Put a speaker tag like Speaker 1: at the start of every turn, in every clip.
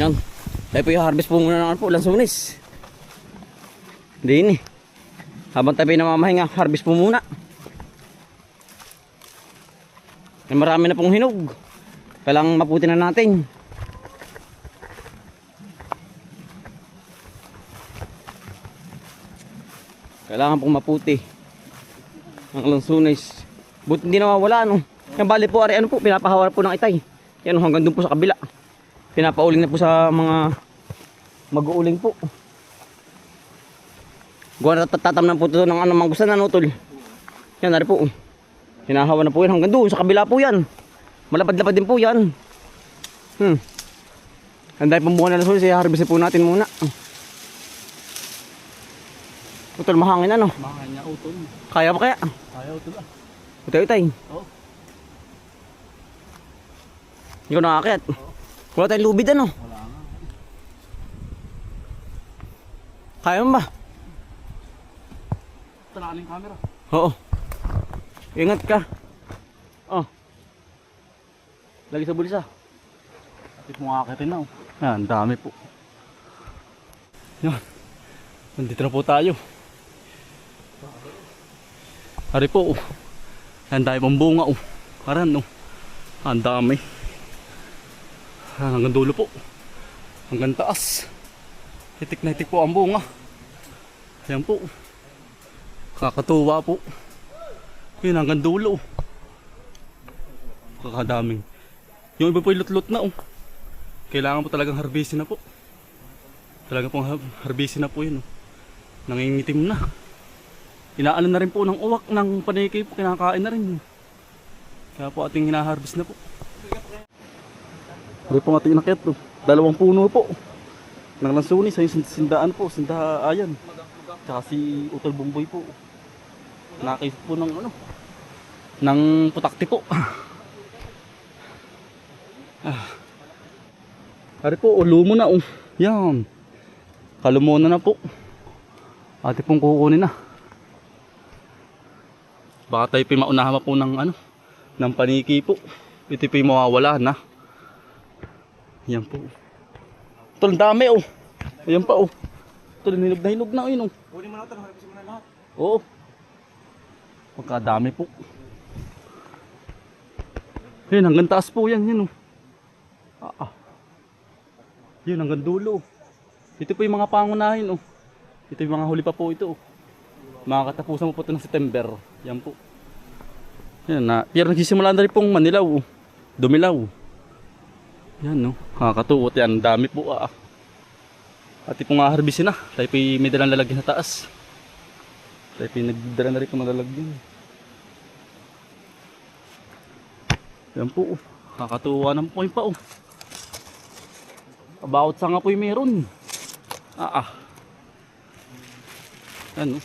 Speaker 1: Yan. Tayo po i-harvest po muna ng po, lansunis. Hindi ini. Habang tayo namamahinga, harvest po muna. Ay, marami na pong hinog. Kailangan maputi na natin. Kailangan pong maputi ang lansunis. Buti hindi nawawala, no? Yan, bali po, ano po, pinapahawar po ng itay. Yan, hanggang doon po sa kabila. Pinapauling na po sa mga mag-uuling po. Gawa na tatamnan po ito ng ano, manggusan na, no, tol? Yan, nari po. Hinahawa na po yan hanggang doon sa kabila po yan. Malapad-lapad din po yan. Handay pong bunga na lansunis, i-harvest po natin muna. Utol, mahangin ano?
Speaker 2: Mahangin niya, utol.
Speaker 1: Kaya pa kaya?
Speaker 2: Kaya, utol ah.
Speaker 1: Utay-utay.
Speaker 2: Oo.
Speaker 1: Hindi ko nakakit. Wala tayong lubid ano?
Speaker 2: Wala nga.
Speaker 1: Kaya mo ba?
Speaker 2: Tanakan yung camera.
Speaker 1: Oo. Ingat ka. Oh. Lagi sa bulsa.
Speaker 2: At mo akakitin na. Yan, dami po. Yan. Nandito na po tayo. Hari po. Yan, dami pang bunga. Karan, no. Ang dami. Hanggang dulo po. Hanggang taas. Hitik na hitik po ang bunga. Yan po. Kakatuwa po. Yun, hanggang dulo. Kakadaming. Yung iba po ilot-lot na. Kailangan po talagang harvestin na po. Talaga pong harvestin na po yun. Nangingitim na. Inaano na rin po ng uwak ng paniki po. Kinakain na rin. Kaya po ating hinaharvest na po. Hari po ating inakyat po. 2 puno po. Ng lansunis. Ay sindaan po. Sindaayan. Tsaka si Utol Bumboy po. Nakakisip po ng ano. Ng putakti po. Hari po. Lumo na. Yan. Kalumona na po. Ate pong kukunin na. Baka tayo maunahan po ng ano. Ng paniki po. Ito po mawawala na. Yan po. Ito ang dami Ayan pa Ito hinug na hinug na
Speaker 1: Kunin mo na ito, harvest mo na lahat.
Speaker 2: Oo. Pagkadami po. Yan, hanggang taas po yan. Yan Yun, hanggang dulo. Ito po yung mga pangunahin Ito yung mga huli pa po ito Makakatapusan po po ito ng September. Yan po. Yan na. Pero nagsisimula na rin pong manilaw. Dumilaw. Yan kakatuwot yan. Dami po At ipong harvestin na. Tayo po may dalang lalagyan sa taas. Tayo po nagdala na rin po ng lalagyan. Yan po kakatuwa ng point pa About sa nga po yung meron. Yan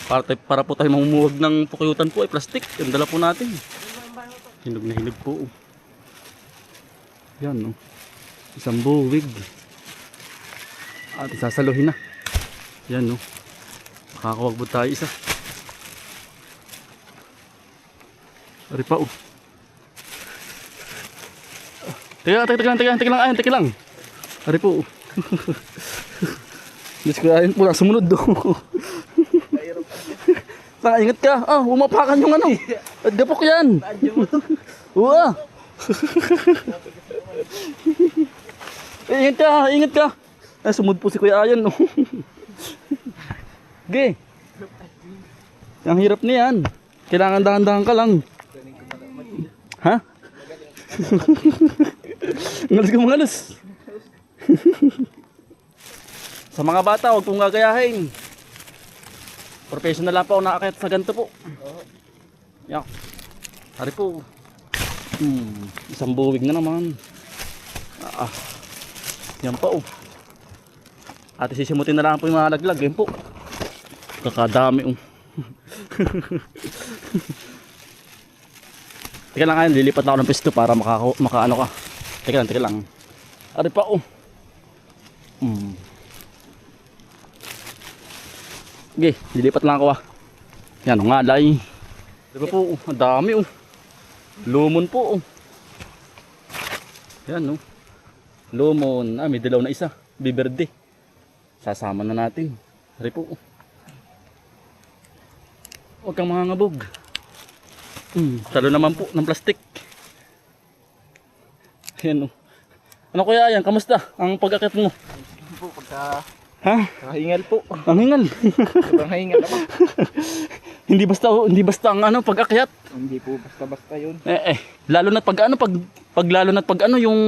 Speaker 2: para po tayo mamumuwag ng pukuyutan po ay plastic. Yan dala po natin. Hinog na hinog po. Yan isang buwig. At isasaluhin na. Yan makakawag po tayo isa. Ari pa Teka lang. Ari po. Let's go ayon po lang sumunod Tanga, ingat ka. Umapakan yung ano. Dapok yan. Uwa. Ingat ka. Sumud po si Kuya Ayan Ge. Ang hirap niyan. Kailangan dahan-dahan ka lang. Ha? Ngalos. Sa mga bata, huwag pong gagayahin. Professional lang po nakakit sa ganito po. Yan. Hari po. Isang buwig na naman. Yan pa At sisimutin na lang po yung mga laglag. Yan po. Kakadami Teka lang kayo, lilipat na ako ng pisto para makaano ka. Teka lang. Ari pa Okay, lilipat lang ako Yan, ngalay. Diba po, ang dami Lumon po Yan Lumon. May dilaw na isa. Biberde. Sasama na natin. Ari po. Huwag kang mangangabog. Talo naman po ng plastik. Ayan o. Ano kuya yan? Kamusta ang pag-akit mo?
Speaker 3: Po, pagka
Speaker 2: Ha?
Speaker 3: kahingal po.
Speaker 2: Ang hingal.
Speaker 3: Sobrang hingal naman.
Speaker 2: Hindi basta ang ano pag-akyat.
Speaker 3: Hindi po basta-basta yun.
Speaker 2: Lalo na pag ano lalo na pag ano yung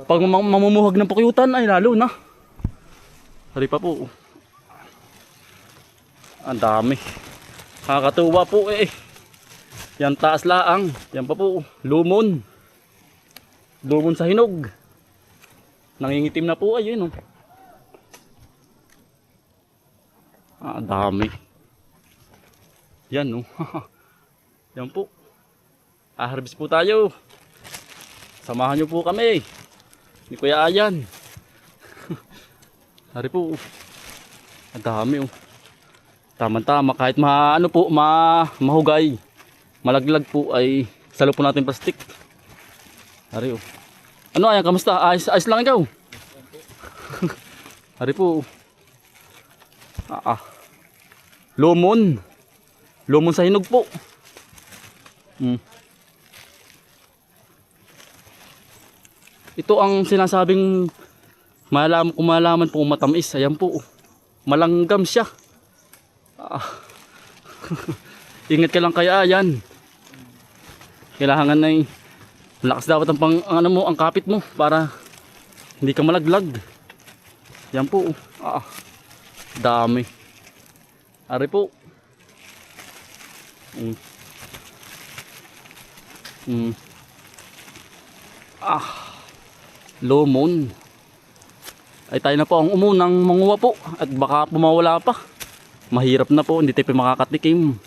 Speaker 2: pag mamumuhag ng pukyutan ay lalo na. Hari pa po. Ang dami. Nakakatuwa po eh. Yan taas laang. Yan pa po. Lumon. Lumon sa hinog. Nangingitim na po ayun oh. Dami. Yan oh. Yan po. Harvest po tayo. Samahan niyo po kami. Ni Kuya Ayan. Hari po. Ang dami oh. Tama-tama kahit mahugay. Malaglag po ay salo po natin plastic. Hari oh. Ano Ayan, kamusta? Ayos lang ikaw. Hari po. Lumon. Lumon sa hinog po. Ito ang sinasabing kumalaman po matamis. Ayan po. Malanggam siya. Ingat ka lang kaya yan. Kailangan na lakas dapat ang kapit mo para hindi ka malaglag. Yan po. Dami. Ari po. Lumon. Ay tayo na po ang umunang manguha po at baka pumawala pa. Mahirap na po, hindi tayo makakatikim.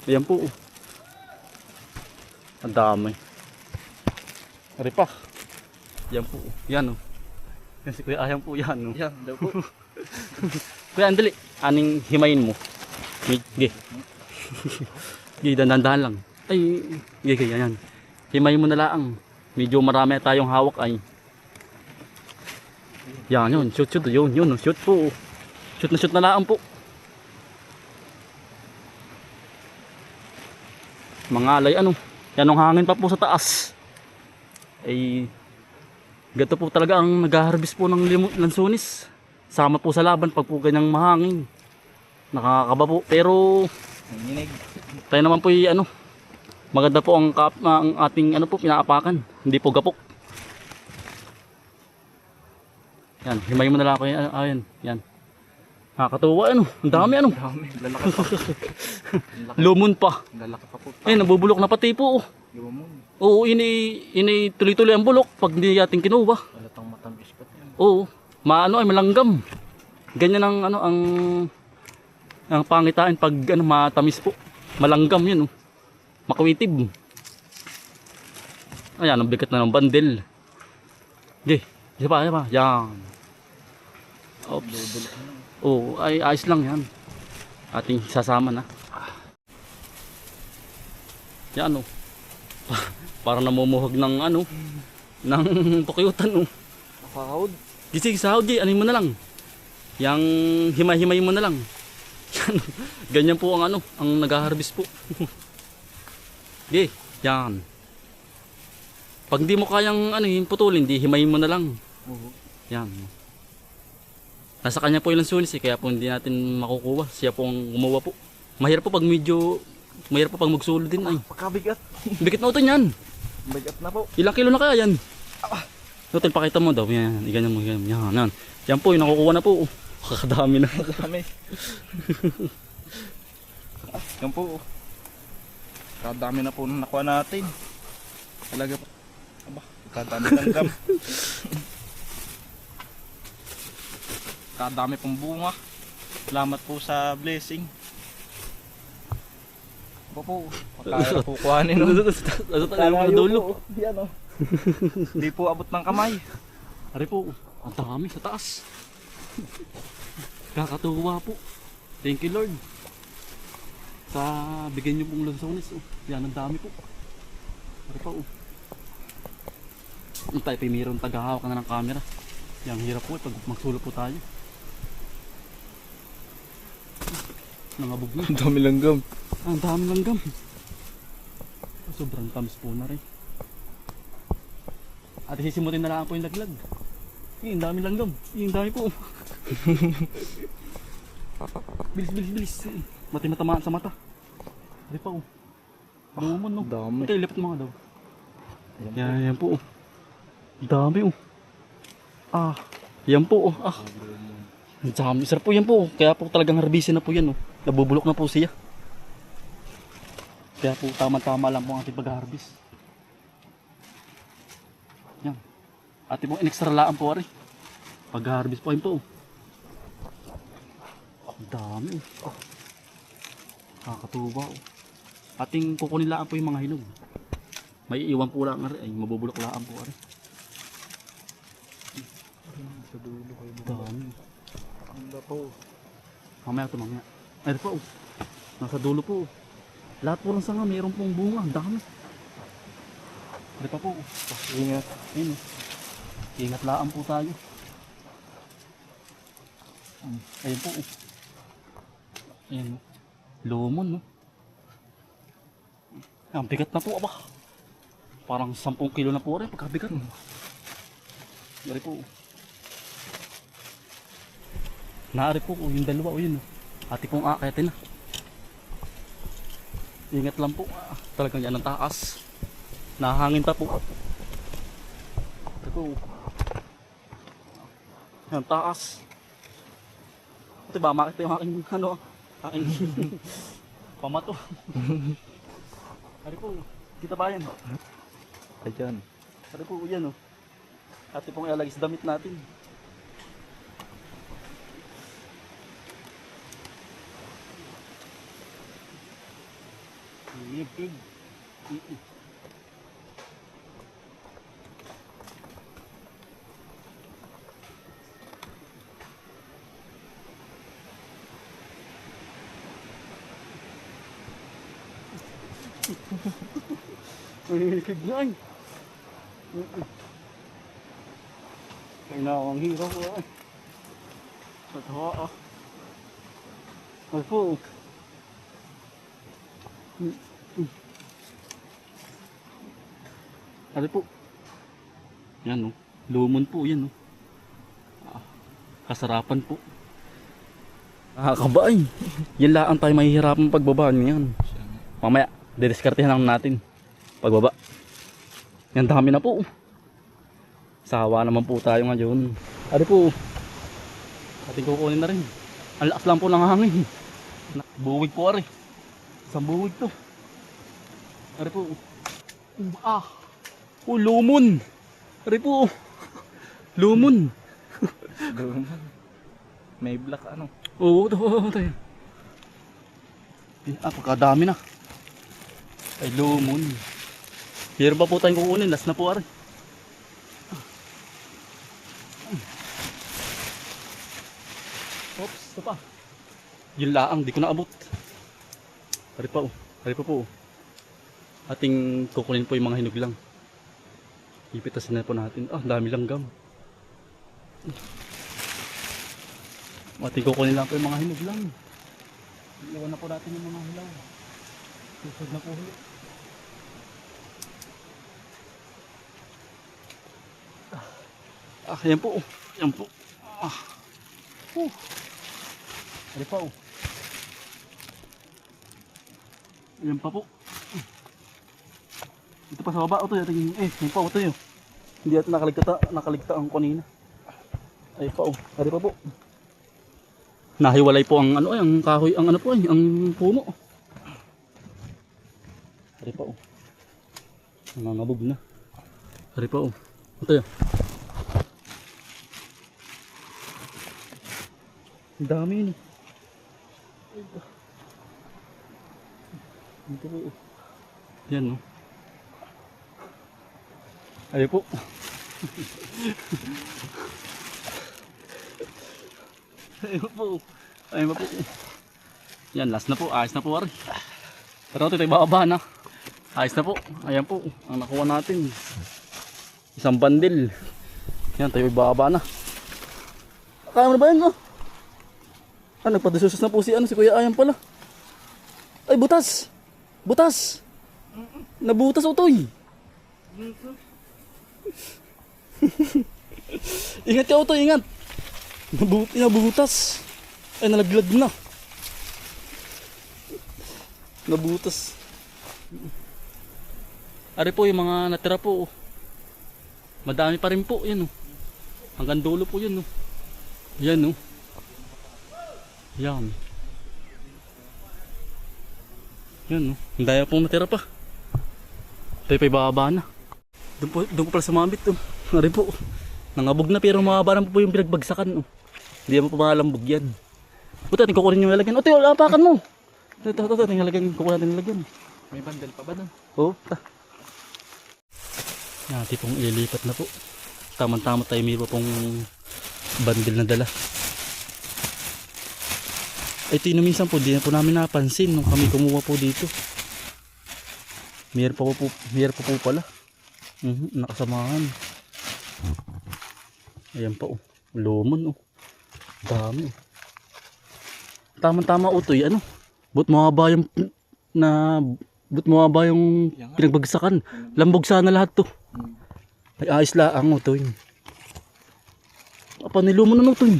Speaker 2: Ayan po. Ang dami. Ari pa. Yan po. Yan o. Yan si Kuya Ayan po yan o.
Speaker 3: Yan daw po.
Speaker 2: Kuya andali. Aning himayin mo. Sige. Sige, dandan lang. Ay, sige, yan. Himayin mo na lang. Medyo marami tayong hawak ay. Yan yun. Shoot. Yun. Shoot po. Shoot na lang po. Mga alay ano. Yan ang hangin pa po sa taas. Ay gato po talaga ang nag-harvest po ng lansunis. Sama po sa laban pag po ganyang mahangin. Nakakaba po. Pero tayo naman po maganda po ang ating pinaapakan. Hindi po gapok. Yan, himay mo na lang ako yan. Ayan, yan. Nakakatuwa Ang dami
Speaker 3: Dami. Lalaki pa.
Speaker 2: Lumon pa.
Speaker 3: Lalaki pa po.
Speaker 2: Nabubulok na pati po.
Speaker 3: Lumon.
Speaker 2: Oo, tuloy-tuloy ang bulok pag hindi natin kinuha.
Speaker 3: Walatang matamis pa yan.
Speaker 2: Oo, ay malanggam. Ganyan ang pangitain pag matamis po. Malanggam yun Makwitib. Ayan, ang bigat na ng bandel. Okay, isa pa. Yan. Oops. Oo, ay ayos lang yan. Ating sasama na. Yan parang namumuhag ng ng pukyutan
Speaker 3: Nakahawd.
Speaker 2: Gising sahod anin mo na lang. Yang himay-himay mo na lang. Ganyan po ang nag-harvest po. Okay, yan. Pag di mo kayang putulin, di himayin mo na lang. Yan. Nasa kanya po yung lansunis kaya po hindi natin makukuha. Siya po ang gumawa po. Mahirap po pag magsulo din ay.
Speaker 3: Pagkabigat.
Speaker 2: Bigit na ito yan.
Speaker 3: Bigat na po.
Speaker 2: Ilang kilo na kaya yan? Notel, pakita mo daw. Yan, ganyan mo. Yan. Yan po, yung nakukuha na po. Kakadami na.
Speaker 3: Dami. Yan po. Kadami na po nung nakuha natin. Talaga po. Kadami langgam. Kadami pong bunga. Salamat po sa blessing. Po. Kaya po kuhanin
Speaker 2: Ano dulo?
Speaker 3: Yan Hindi po abot ng kamay.
Speaker 2: Ari po, ang dami sa taas. Kakatuwa po. Thank you Lord. Sa bigyan nyo pong lansones. Oh. Yan, ang dami po. Ano pa oh. Ang tayo mayroon tagahawak na ng camera. Yan, hirap po pag magsulo po tayo. Nangabog na.
Speaker 3: Ang dami langgam.
Speaker 2: Ang dami langgam. Sobrang tamis po na rin. At sisimutin na lang po yung laglag. Ang dami langgam. Ang dami po. Bilis. Matamaan sa mata. Hindi pa oh. Lumon no.
Speaker 3: Dami.
Speaker 2: Okay, lipat mga daw. Yan po oh. Dami oh. Ah. Yan po oh. Ah. Ang dami. Sarap po yan po oh. Kaya po talagang harbisin na po yan oh. Nabubulok na po siya. Kaya po tama-tama lang po ang ating pag-harvest. Yan. Ate po in-extra laan po rin. Pag-harvest po yun po. Ang dami. Oh. Kakatuwa. Oh. Ating kukunin laan po yung mga hinog. May iwan po lang rin. Ay mabubulok laan po rin. Dami.
Speaker 3: Ang po.
Speaker 2: Mamaya ito mamaya. Ay po. Nasa dulo po. Lahat po ng sanga mayroon pong bunga. Ang dami. Ay pa po.
Speaker 3: Ingat.
Speaker 2: Ayun. Ingat laan po tayo. Ayun po. Ayun. Lumon no. Ang bigat na po aba. Parang 10 kilo na po rin pagkabigat. Dari po. Naari po yung dalawa o yun. Ati pong akitin na. Ingat lang po. Talagang yan ang taas. Nahangin pa po. Ito po. Yan taas. Ito ba makita yung aking ano? Aking pamato. Ari po. Kita ba yan?
Speaker 3: Ayan.
Speaker 2: Ari po yan o. Ati pong ilalagay sa damit natin. Pig. Pig na ay. Kailangan hiraw ko ay. Patawa ah. Ay po. Ano po? Yan o. Lumon po yan o. Kasarapan po. Nakakabay. Yan lang tayo mahihirapan pagbaba niyan. Mamaya, didiskartehan lang natin. Pagbaba. Yan dami na po. Sawa naman po tayo ngayon. Ano po? Ating kukunin na rin. Ang lakas lang po ng hangin. Buwig po ari. Isang buwig to. Ano po? Ah! Oh, lumon! Ano po? Lumon!
Speaker 3: May black ano.
Speaker 2: Oo, ito. Pagkadami na. Ay, lumon. Here pa po tayong kukunin. Last na po ari. Oops, ito pa. Yun laang, di ko naabot. Ari pa oh. Ari pa po oh. Ating kukunin po yung mga hinog lang. Ipitasin na po natin. Ah, dami lang gam. Ating kukunin lang po yung mga hinog lang. Iwan na po natin yung mga hilaw. Susod na po huli. Ah, yan po oh. Yan po. Ah. Ari pa oh. Yan pa po. Ito pa sa baba. Ito yung yan pa. Ito yun. Hindi natin nakaligta ang kanina. Ay pa oh. Ari pa po. Nahiwalay po ang ano ang kahoy, ang ano po ay, ang puno. Ari pa oh. Nangangabog na. Ari pa oh. Ito yun. Ang dami yun eh. Ito po. Yan no. Ayun po. Ayun po. Ayun po. Yan, last na po. Ayos na po, ari. Pero ito, bababa na. Ayos na po. Ayan po, ang nakuha natin. Isang bandil. Yan, tayo bababa na. Kaya mo na ba yan, oh? Ah, nagpadasusos na po si Kuya Ayan pala. Ay, butas! Butas! Nabutas, Utoy! Ingat ka, Utoy, ingat! Nabutas! Ay, nalaglag na. Nabutas. Ari po yung mga natira po. Madami pa rin po. Yan, oh. Hanggang dulo po yun. Oh. Yan, oh. Yan. Yan, oh. Ang daya pong natira pa. Tayo pa'y bababa na. Doon po pala sumabit. Oh. Ari po. Nangabog na pero mababa na po yung pinagbagsakan. Oh. Hindi mo pa malambog yan. Buta, natin kukunin yung lalagyan. O, tayo, lapakan mo. Ito, yung lalagyan. Kukunin natin yung lalagyan.
Speaker 3: May bandel pa ba doon?
Speaker 2: Oo, Natin pong ililipat na po. Tamang-tama tayo may pong bandil na dala. Ito yung minsan po, di na po namin napansin nung kami kumuha po dito. Mayroon pa po pala. Nakasamahan. Ayan pa, oh. Lumon, oh. Dami. Tamang-tama, Utoy, ano? But mababa yung pinagbagsakan. Lambog sana lahat to. Ay ayos laang, Utoy. Panilumon na, Utoy.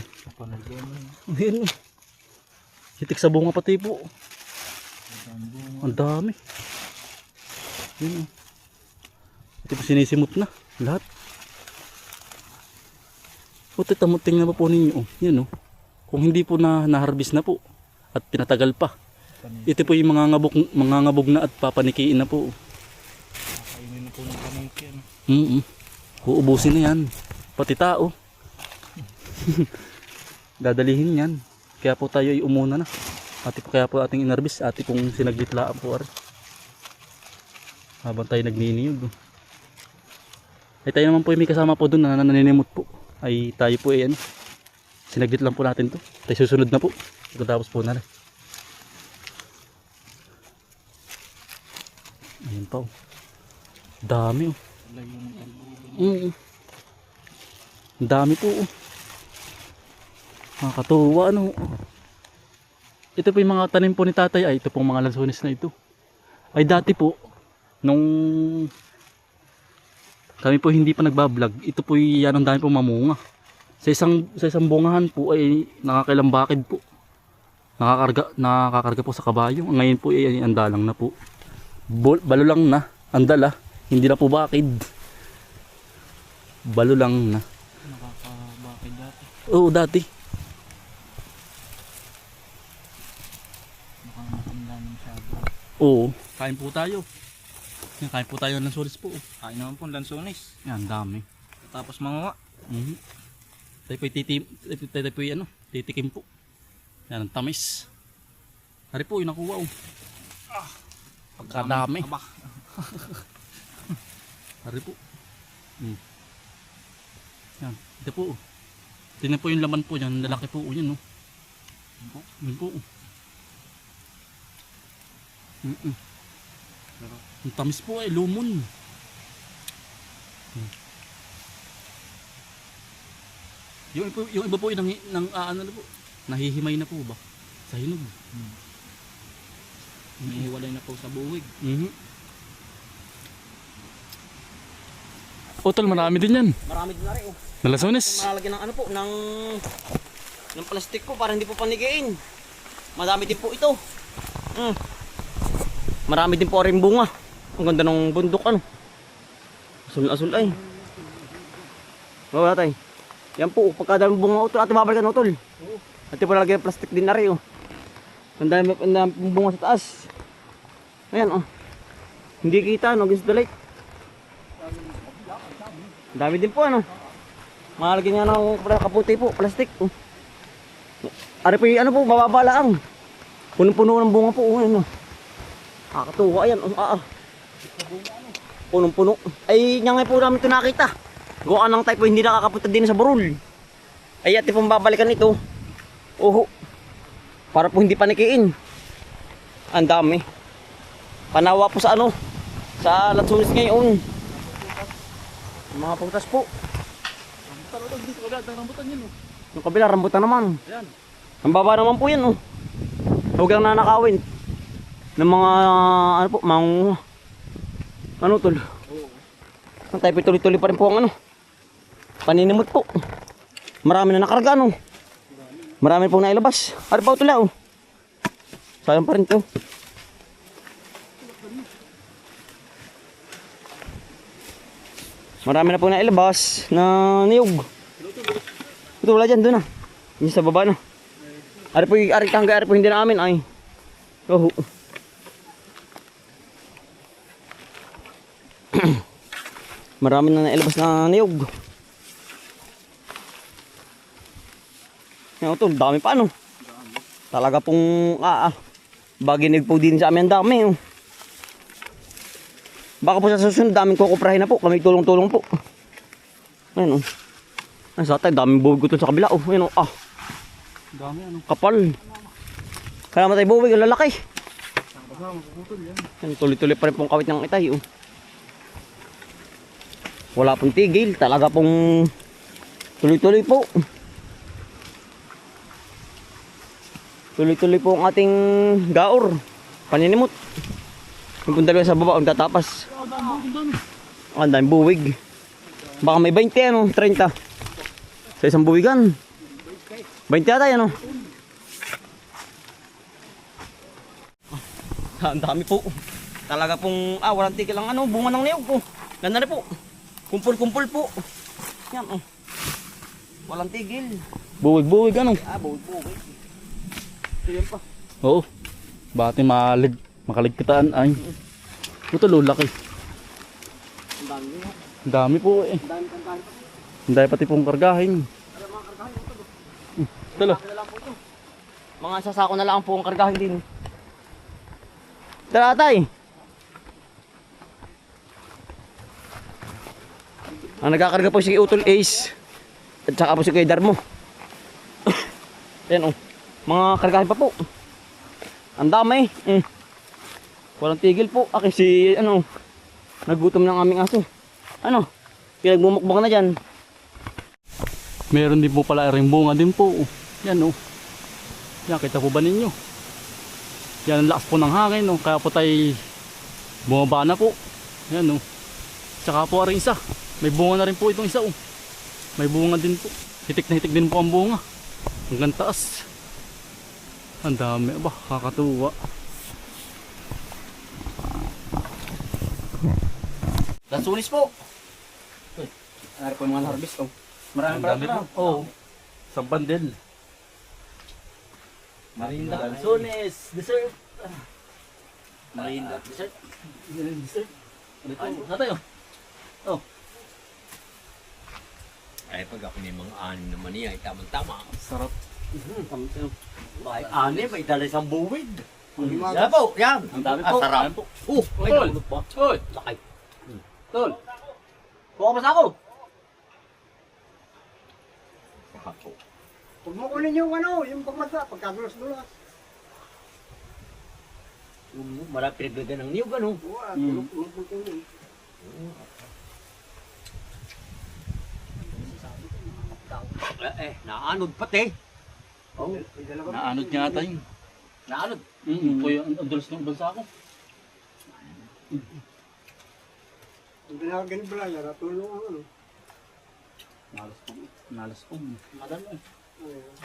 Speaker 2: Ayan, oh. Hitik sa bunga pati po. Ang dami. Ayan, oh. Ito po sinisimot na lahat. Puti, tamuting na po ninyo. Oh, yan, oh. Kung hindi po na-harvest na po at pinatagal pa. Ito po yung mga ngabog na at papanikiin na po.
Speaker 3: Kakainin na po ng paniki.
Speaker 2: Uubusin na yan. Pati tao. Dadalihin yan. Kaya po tayo ay umuna na. Kaya po ating inarbis. Ati pong sinagditlaan po. Habang tayo nagniniyog. Ay tayo naman po yung may kasama po doon na naninimot po. Ay tayo po ay sinagdit lang po natin to. Tayo susunod na po. Pagkatapos po na rin. Ayan pa, oh. Dami, oh. Dami po, oh. Nakakatuwa, ano. Ito po yung mga tanim po ni tatay. Ay, ito pong mga lansones na ito. Ay dati po, nung kami po hindi pa nagbablog, ito po yan ang dami po mamunga. Sa isang bungahan po ay nakakailang bakid po. Nakakarga po sa kabayo. Ngayon po ay andalang na po. Balo lang na, andala, hindi na po bakid. Balo lang na.
Speaker 3: Nakakabakid dati.
Speaker 2: Oo, dati.
Speaker 3: Nakamatanda ng shadow.
Speaker 2: Oo, kain po tayo. Kain po tayo ng solis po.
Speaker 3: Kain naman po lansones.
Speaker 2: Yan, dami.
Speaker 3: Tapos mga
Speaker 2: Tayo po titikim po. Yan, ang tamis. Hari po, yung nakuha, oh. Pagkadami. Hari po. Yan, ito po. Tingnan po yung laman po yan. Lalaki po yan, oh. Yan po. Ang tamis po, lumon. Yung iba po ano po, nahihimay na po ba? Sa hinog.
Speaker 3: Inihiwalay na po sa buwig.
Speaker 2: Tol, marami din yan.
Speaker 1: Marami din na rin, oh.
Speaker 2: Nalasones.
Speaker 1: Malalagyan ng ano po, ng plastic po para hindi po panigiin. Madami din po ito. Marami din po rin bunga. Ang ganda ng bundok, ano. Asul-asul ay. Wala tayo. Yan po, pagkadami bunga, Utol. Ate, babalikan, Utol. Ate, po lalagyan ng plastic din na rin, oh. Ang dami bunga sa taas. Ayan, oh. Hindi kita, no, against the light. Dami din po, ano. Malalagyan niya ng kaputi po, plastic. Oh. Ari po yung ano po, bababa lang. Punong-puno ng bunga po, ano. Kakatuwa yan, punong-puno. Ay, niya nga po namin ito nakita. Gawa ng type po, hindi nakakapunta din sa burol. Ay, ate pong babalikan ito. Oho. Para po hindi panikiin. Ang dami. Panawa po sa ano, sa Lansunis ngayon. Mga prutas po.
Speaker 2: Talagang dito agad ang rambutan yun oh.
Speaker 1: Yung kabila, rambutan naman.
Speaker 2: Ayan.
Speaker 1: Ang baba naman po yan, oh. Huwag lang nanakawin. Ng mga, ano po, mga, ano tol. Ang tayo tuloy-tuloy pa rin po ang ano. Paninimot po. Marami na nakarga, no. Marami pong nailabas. Ano pa ito lang, oh. Sayang pa rin to. Marami na pong nailabas na niyog. Ito wala dyan, doon na. Yung sa baba na. Ari po yung tangga, ari po hindi namin ay. Oh. Marami na nailabas na niyog. Yan ito, dami pa ano. Talaga pong baginig po din sa amin ang dami. Oh. Baka po sa susunod daming kukuprahin na po. Kami tulong-tulong po. Ayun oh. Ay sa tayo, daming buwig ko sa kabila. Oh, ayun oh.
Speaker 2: Dami ano.
Speaker 1: Kapal. Kaya matay buwig, ang lalaki. Yan, tuloy-tuloy pa rin pong kawit ng itay. Oh. Wala pong tigil. Talaga pong tuloy-tuloy po. Tuloy-tuloy po ang ating gaor. Paninimot. Yung pong dalawa sa baba, ang tatapas. Ang daming buwig. Baka may 20 ano, 30. Sa isang buwigan. 20 ata yan oh. Ang dami po. Talaga pong, walang tigil ang ano, bunga ng niyog po. Ganda na po. Kumpul-kumpul po. Yan oh. Walang tigil.
Speaker 2: Buwig-buwig ano.
Speaker 1: Buwig-buwig. Ito yan pa.
Speaker 2: Oo. Bati makaligkitaan ay. Ito lulaki.
Speaker 1: Ang dami nyo.
Speaker 2: Ang dami po eh.
Speaker 1: Ang dami kang dami.
Speaker 2: Ang dami pati pong kargahin.
Speaker 1: Ano mga kargahin ito?
Speaker 2: Tala.
Speaker 1: Na lang po ito. Mga sasako na lang po ang kargahin din. Tara tay. Ang nagkakarga po si Utol Ace. At saka po si Kuya Darmo. Ayan oh. Mga kargahin pa po. Ang dami. Walang tigil po. Aki si ano. Nagutom ng aming aso. Ano? Pinagmumukbang na dyan.
Speaker 2: Meron din po pala ring bunga din po. Yan oh. Yan, kita po ba ninyo? Yan ang lakas po ng hangin oh. Kaya po tayo bumaba na po. Yan oh. Tsaka po rin isa. May bunga na rin po itong isa oh. May bunga din po. Hitik na hitik din po ang bunga. Hanggang taas. Ang dami ba? Kakatuwa.
Speaker 1: Lansunis po. Ano po yung mga harvest oh. Marami
Speaker 2: Ang dami po. Oo. Sa bandel.
Speaker 1: Marinda. Lansunis. Dessert. Marinda. Dessert.
Speaker 2: Dessert. Ito. Sa tayo. Oh.
Speaker 4: Ay, pag ako ni mga anim naman niya, ay tamang-tama.
Speaker 2: Sarap.
Speaker 4: Ay, anim, ay dala isang buwid.
Speaker 1: Yan
Speaker 4: Yan po, yan.
Speaker 1: Ang dami po.
Speaker 4: Sarap.
Speaker 2: Ayan po.
Speaker 1: May
Speaker 2: Tol.
Speaker 1: nabulot pa.
Speaker 2: Hoy.
Speaker 1: Sakay.
Speaker 2: Tol.
Speaker 1: Kuha pa sa ako.
Speaker 4: Sarap po.
Speaker 5: Huwag mo kunin yung ano, yung pagmasa, pagkadulas-dulas.
Speaker 1: Marami pinagdagan ng niyog ano.
Speaker 5: Buwan, tulog mo kunin.
Speaker 4: Naanod pati.
Speaker 1: Oh.
Speaker 2: Naanod nga tayo.
Speaker 1: Naanod.
Speaker 2: Po yung dulas ng bansa ko.
Speaker 5: Ang pinakagan pala, natulong ang ano.
Speaker 2: Nalas po. Nalas po. Madalo eh.
Speaker 5: Ayun.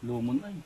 Speaker 2: Lumon ay.